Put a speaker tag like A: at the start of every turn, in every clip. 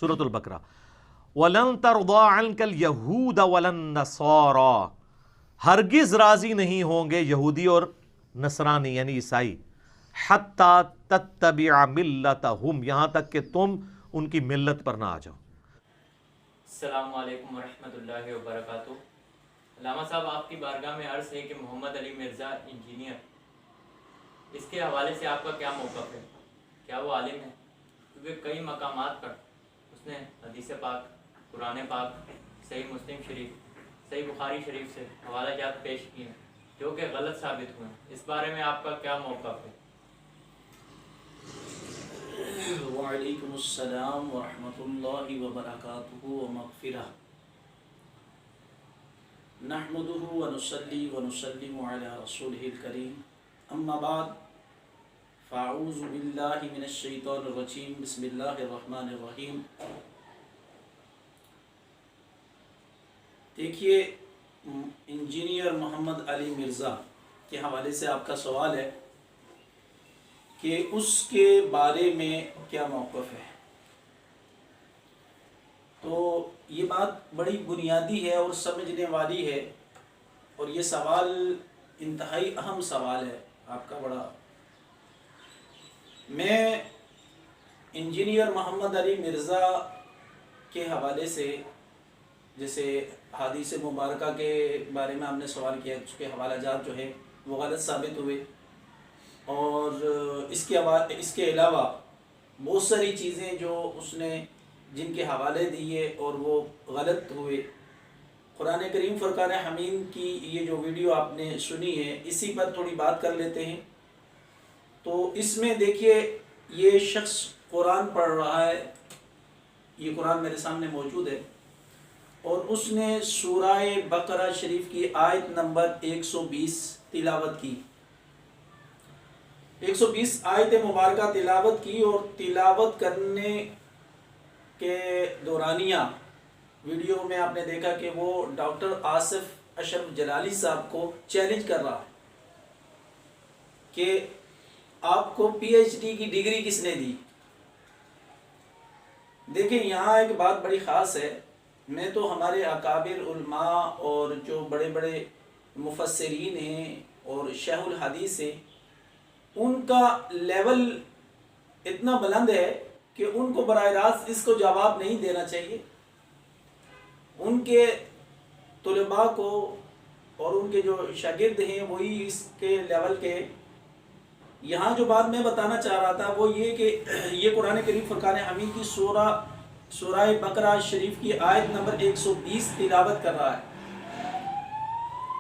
A: سورۃ البقرہ، وَلَن تَرْضَىٰ عَنْكَ الْيَهُودَ وَلَا النَّصَارَىٰ، ہرگز راضی نہیں ہوں گے یہودی اور نصرانی یعنی عیسائی، حَتَّىٰ تَتَّبِعَ مِلَّتَهُمْ، یہاں تک کہ تم ان کی ملت پر نہ آ جاؤ۔
B: السلام علیکم ورحمۃ اللہ وبرکاتہ۔ علامہ صاحب، آپ کی بارگاہ میں عرض ہے کہ محمد علی مرزا انجینئر، اس کے حوالے سے آپ کا کیا موقف ہے؟ کیا وہ عالم ہے؟ کیونکہ کئی مقامات پر اس نے حدیث پاک، قرآن پاک، صحیح مسلم شریف، صحیح بخاری شریف سے حوالہ جات پیش کیے ہیں جو کہ غلط ثابت ہوئے ہیں، اس بارے میں آپ کا کیا موقف ہے؟
C: وعلیکم السلام ورحمۃ اللہ وبرکاتہ ومغفرہ۔ نحمده ونصلي ونسلم على رسوله الكريم، اما بعد، فاعوذ باللہ من الشیطان الرجیم، بسم اللہ الرحمن الرحیم۔ دیکھیے، انجینئر محمد علی مرزا کے حوالے سے آپ کا سوال ہے کہ اس کے بارے میں کیا موقف ہے۔ تو یہ بات بڑی بنیادی ہے اور سمجھنے والی ہے، اور یہ سوال انتہائی اہم سوال ہے آپ کا بڑا۔ میں انجینئر محمد علی مرزا کے حوالے سے، جیسے حدیث مبارکہ کے بارے میں آپ نے سوال کیا، اس کے حوالہ جات جو ہے وہ غلط ثابت ہوئے، اور اس کے علاوہ بہت ساری چیزیں جو اس نے جن کے حوالے دیے اور وہ غلط ہوئے۔ قرآن کریم فرقان حمید کی یہ جو ویڈیو آپ نے سنی ہے، اسی پر تھوڑی بات کر لیتے ہیں۔ تو اس میں دیکھیے، یہ شخص قرآن پڑھ رہا ہے، یہ قرآن میرے سامنے موجود ہے، اور اس نے سورہ بقرہ شریف کی آیت نمبر 120 تلاوت کی، 120 آیت مبارکہ تلاوت کی، اور تلاوت کرنے کے دورانیہ ویڈیو میں آپ نے دیکھا کہ وہ ڈاکٹر آصف اشرف جلالی صاحب کو چیلنج کر رہا ہے کہ آپ کو پی ایچ ڈی کی ڈگری کس نے دی۔ دیکھیں، یہاں ایک بات بڑی خاص ہے، میں تو ہمارے اکابر علماء اور جو بڑے بڑے مفسرین ہیں اور شیخ الحدیث ہیں، ان کا لیول اتنا بلند ہے کہ ان کو براہ راست اس کو جواب نہیں دینا چاہیے۔ ان کے طلباء کو اور ان کے جو شاگرد ہیں وہی اس کے لیول کے۔ یہاں جو بات میں بتانا چاہ رہا تھا وہ یہ کہ یہ قرآن کریم فرقان حمید کی سورہ بقرہ شریف کی آیت نمبر 120 تلاوت کر رہا ہے،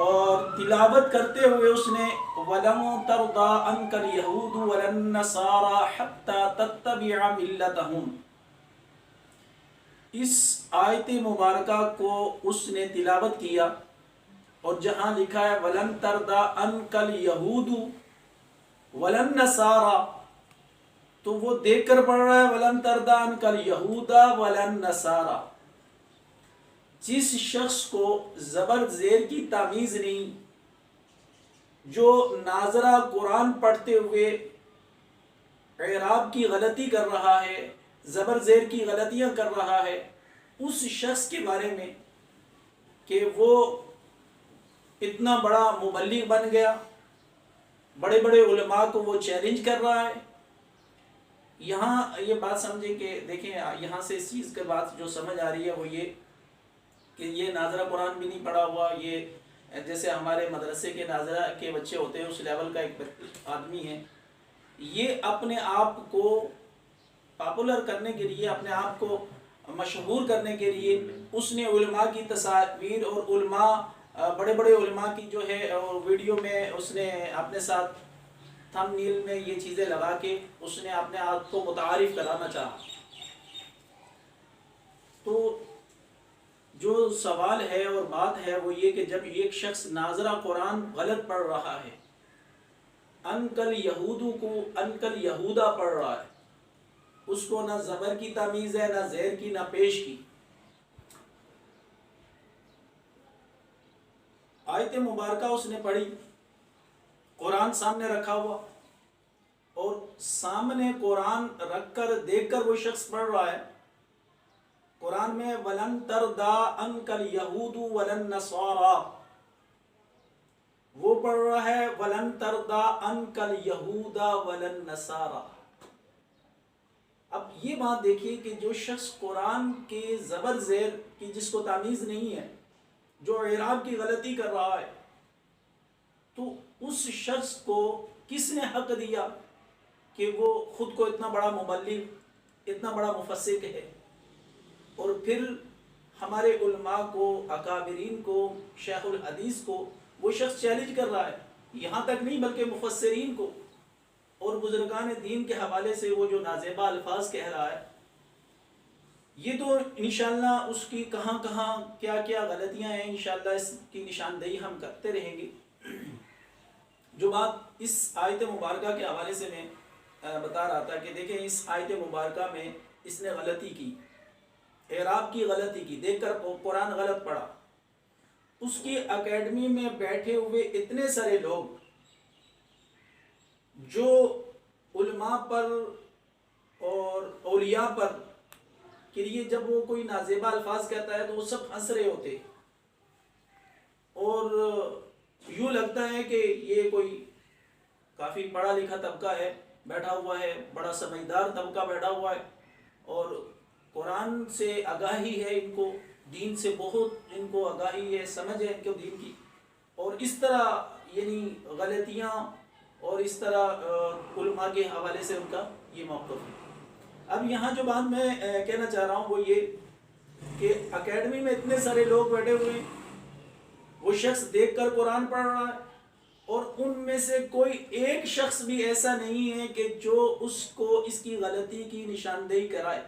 C: اور تلاوت کرتے ہوئے اس نے وَلَن تَرْضَىٰ عَنْكَ الْيَهُودُ وَلَا النَّصَارَىٰ حَتَّىٰ تَتَّبِعَ مِلَّتَهُمْ، اس آیت مبارکہ کو اس نے تلاوت کیا، اور جہاں لکھا ہے وَلَن تَرْضَىٰ عَنْكَ الْيَهُودُ وَلَا النَّصَارَىٰ، تو وہ دیکھ کر پڑھ رہا ہے وَلَن تَرْضَىٰ عَنْكَ الْيَهُودَ وَلَا النَّصَارَىٰ۔ جس شخص کو زبر زیر کی تمیز نہیں، جو ناظرہ قرآن پڑھتے ہوئے اعراب کی غلطی کر رہا ہے، زبر زیر کی غلطیاں کر رہا ہے، اس شخص کے بارے میں کہ وہ اتنا بڑا مبلغ بن گیا، بڑے بڑے علماء کو وہ چیلنج کر رہا ہے۔ یہاں یہ بات سمجھیں کہ دیکھیں، یہاں سے اس چیز کے بات جو سمجھ آ رہی ہے وہ یہ کہ یہ ناظرہ قرآن بھی نہیں پڑھا ہوا، یہ جیسے ہمارے مدرسے کے ناظرہ کے بچے ہوتے ہیں اس لیول کا ایک آدمی ہے، یہ اپنے آپ کو پاپولر کرنے کے لیے، اپنے آپ کو مشہور کرنے کے لیے اس نے علماء کی تصاویر اور علماء، بڑے بڑے علماء کی جو ہے اور ویڈیو میں اس نے اپنے ساتھ تھم نیل میں یہ چیزیں لگا کے اس نے اپنے آپ کو متعارف کرانا چاہا۔ تو جو سوال ہے اور بات ہے وہ یہ کہ جب ایک شخص ناظرہ قرآن غلط پڑھ رہا ہے، انکل یہودو کو انکل یہودا پڑھ رہا ہے، اس کو نہ زبر کی تمیز ہے، نہ زیر کی، نہ پیش کی، آیت مبارکہ اس نے پڑھی، قرآن سامنے رکھا ہوا، اور سامنے قرآن رکھ کر دیکھ کر وہ شخص پڑھ رہا ہے، قرآن میں وَلَن تَرْضَىٰ عَنْكَ الْيَهُودُ وَلَا النَّصَارَىٰ، وہ پڑھ رہا ہے وَلَن تَرْضَىٰ عَنْكَ الْيَهُودَ وَلَا النَّصَارَىٰ۔ اب یہ بات دیکھیے کہ جو شخص قرآن کے زبر زیر کی جس کو تمیز نہیں ہے، جو اعراب کی غلطی کر رہا ہے، تو اس شخص کو کس نے حق دیا کہ وہ خود کو اتنا بڑا مبلغ، اتنا بڑا مفسر ہے، اور پھر ہمارے علماء کو، اکابرین کو، شیخ الحدیث کو وہ شخص چیلنج کر رہا ہے، یہاں تک نہیں بلکہ مفسرین کو اور بزرگان دین کے حوالے سے وہ جو نازیبہ الفاظ کہہ رہا ہے، یہ تو انشاءاللہ اس کی کہاں کہاں کیا کیا غلطیاں ہیں، انشاءاللہ اس کی نشاندہی ہم کرتے رہیں گے۔ جو بات اس آیت مبارکہ کے حوالے سے میں بتا رہا تھا کہ دیکھیں اس آیت مبارکہ میں اس نے غلطی کی، اعراب کی غلطی کی، دیکھ کر قرآن غلط پڑھا۔ اس کی اکیڈمی میں بیٹھے ہوئے اتنے سارے لوگ جو علماء پر اور اولیاء پر کے لیے جب وہ کوئی نازیبہ الفاظ کہتا ہے تو وہ سب ہنس رہے ہوتے، اور یوں لگتا ہے کہ یہ کوئی کافی پڑھا لکھا طبقہ ہے بیٹھا ہوا ہے، بڑا سمجھدار طبقہ بیٹھا ہوا ہے، اور قرآن سے آگاہی ہے ان کو، دین سے بہت ان کو آگاہی ہے، سمجھ ہے ان کو دین کی، اور اس طرح یعنی غلطیاں اور اس طرح علماء کے حوالے سے ان کا یہ موقف ہے۔ اب یہاں جو بات میں کہنا چاہ رہا ہوں وہ یہ کہ اکیڈمی میں اتنے سارے لوگ بیٹھے ہوئے ہیں، وہ شخص دیکھ کر قرآن پڑھ رہا ہے، اور ان میں سے کوئی ایک شخص بھی ایسا نہیں ہے کہ جو اس کو اس کی غلطی کی نشاندہی کرائے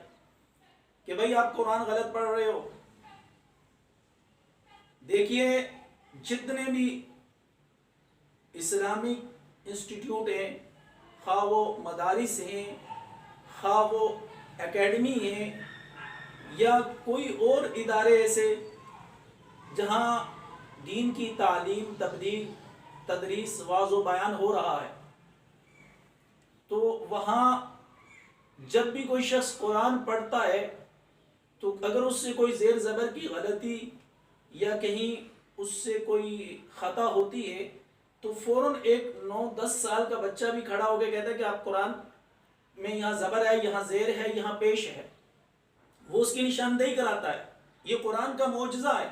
C: کہ بھائی آپ قرآن غلط پڑھ رہے ہو۔ دیکھیے جتنے بھی اسلامک انسٹیٹیوٹ ہیں، خواہ وہ مدارس ہیں، خواہ وہ اکیڈمی ہیں، یا کوئی اور ادارے ایسے جہاں دین کی تعلیم، تبلیغ، تدریس، واعظ و بیان ہو رہا ہے، تو وہاں جب بھی کوئی شخص قرآن پڑھتا ہے تو اگر اس سے کوئی زیر زبر کی غلطی یا کہیں اس سے کوئی خطا ہوتی ہے تو فوراً ایک 9-10 سال کا بچہ بھی کھڑا ہو کے کہتا ہے کہ آپ قرآن میں یہاں زبر ہے، یہاں زیر ہے، یہاں پیش ہے، وہ اس کی نشاندہی کراتا ہے۔ یہ قرآن کا معجزہ ہے۔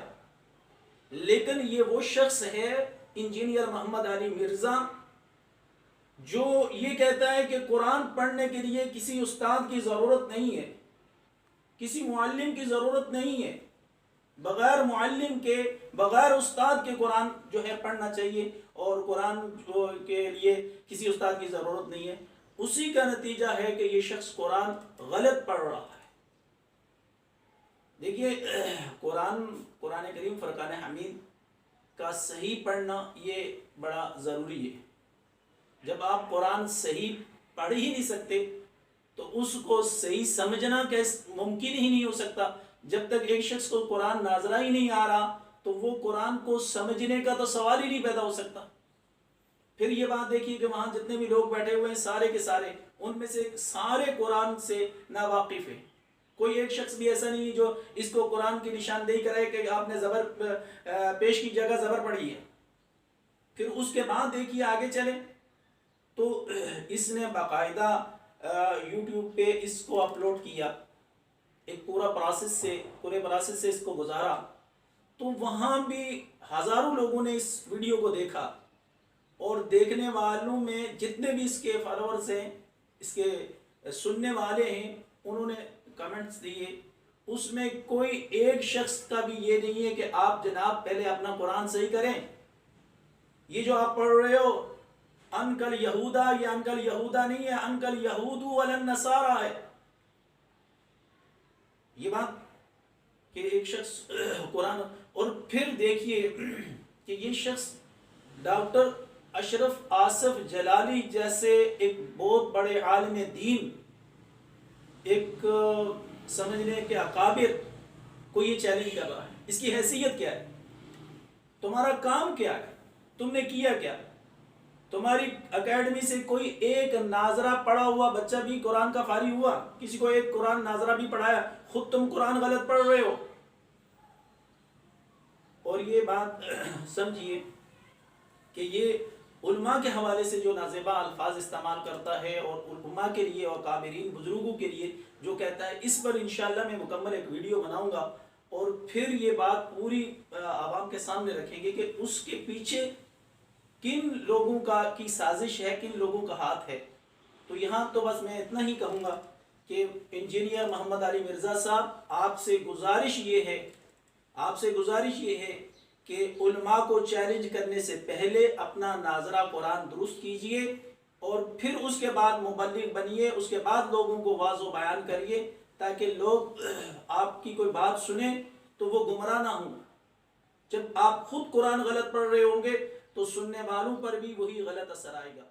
C: لیکن یہ وہ شخص ہے انجینئر محمد علی مرزا جو یہ کہتا ہے کہ قرآن پڑھنے کے لیے کسی استاد کی ضرورت نہیں ہے، کسی معلم کی ضرورت نہیں ہے، بغیر معلم کے، بغیر استاد کے قرآن جو ہے پڑھنا چاہیے، اور قرآن کے لیے کسی استاد کی ضرورت نہیں ہے۔ اسی کا نتیجہ ہے کہ یہ شخص قرآن غلط پڑھ رہا ہے۔ دیکھیے قرآن کریم فرقان حمید کا صحیح پڑھنا یہ بڑا ضروری ہے۔ جب آپ قرآن صحیح پڑھ ہی نہیں سکتے تو اس کو صحیح سمجھنا ممکن ہی نہیں ہو سکتا۔ جب تک ایک شخص کو قرآن ناظرہ ہی نہیں آ رہا تو وہ قرآن کو سمجھنے کا تو سوال ہی نہیں پیدا ہو سکتا۔ پھر یہ بات دیکھیے کہ وہاں جتنے بھی لوگ بیٹھے ہوئے ہیں سارے کے سارے، ان میں سے سارے قرآن سے ناواقف ہیں۔ کوئی ایک شخص بھی ایسا نہیں جو اس کو قرآن کی نشاندہی کرے کہ آپ نے زبر پیش کی جگہ زبر پڑھی ہے۔ پھر اس کے بعد دیکھیے آگے چلیں تو اس نے باقاعدہ یوٹیوب پہ اس کو اپلوڈ کیا، ایک پورے پروسیس سے اس کو گزارا، تو وہاں بھی ہزاروں لوگوں نے اس ویڈیو کو دیکھا، اور دیکھنے والوں میں جتنے بھی اس کے فالوورز ہیں، اس کے سننے والے ہیں، انہوں نے کمنٹس دیے، اس میں کوئی ایک شخص کا بھی یہ نہیں ہے کہ آپ جناب پہلے اپنا قرآن صحیح کریں، یہ جو آپ پڑھ رہے ہو انکل یہودا، یہ انکل یہودا نہیں ہے، انکل یہود ولا النصارى ہے۔ یہ بات کہ ایک شخص قرآن، اور پھر دیکھیے کہ یہ شخص ڈاکٹر اشرف آصف جلالی جیسے ایک بہت بڑے عالم دین، ایک سمجھنے کے اکابر کو یہ چیلنج کر رہا ہے۔ اس کی حیثیت کیا ہے؟ تمہارا کام کیا ہے؟ تم نے کیا کیا؟ تمہاری اکیڈمی سے کوئی ایک ناظرہ پڑھا ہوا بچہ بھی قرآن کا فارغ ہوا؟ کسی کو ایک قرآن ناظرہ بھی پڑھایا؟ خود تم قرآن غلط پڑھ رہے ہو. اور یہ بات سمجھیے کہ یہ علماء کے حوالے سے جو نازیبا الفاظ استعمال کرتا ہے اور علماء کے لیے اور کابرین بزرگوں کے لیے جو کہتا ہے، اس پر انشاءاللہ میں مکمل ایک ویڈیو بناؤں گا اور پھر یہ بات پوری عوام کے سامنے رکھیں گے کہ اس کے پیچھے کن لوگوں کی سازش ہے، کن لوگوں کا ہاتھ ہے. تو یہاں تو بس میں اتنا ہی کہوں گا کہ انجینئر محمد علی مرزا صاحب، آپ سے گزارش یہ ہے کہ علماء کو چیلنج کرنے سے پہلے اپنا ناظرہ قرآن درست کیجئے اور پھر اس کے بعد مبلغ بنیے، اس کے بعد لوگوں کو واضح و بیان کریے تاکہ لوگ آپ کی کوئی بات سنیں تو وہ گمراہ نہ ہوں. جب آپ خود قرآن غلط پڑھ رہے ہوں گے تو سننے والوں پر بھی وہی غلط اثر آئے گا.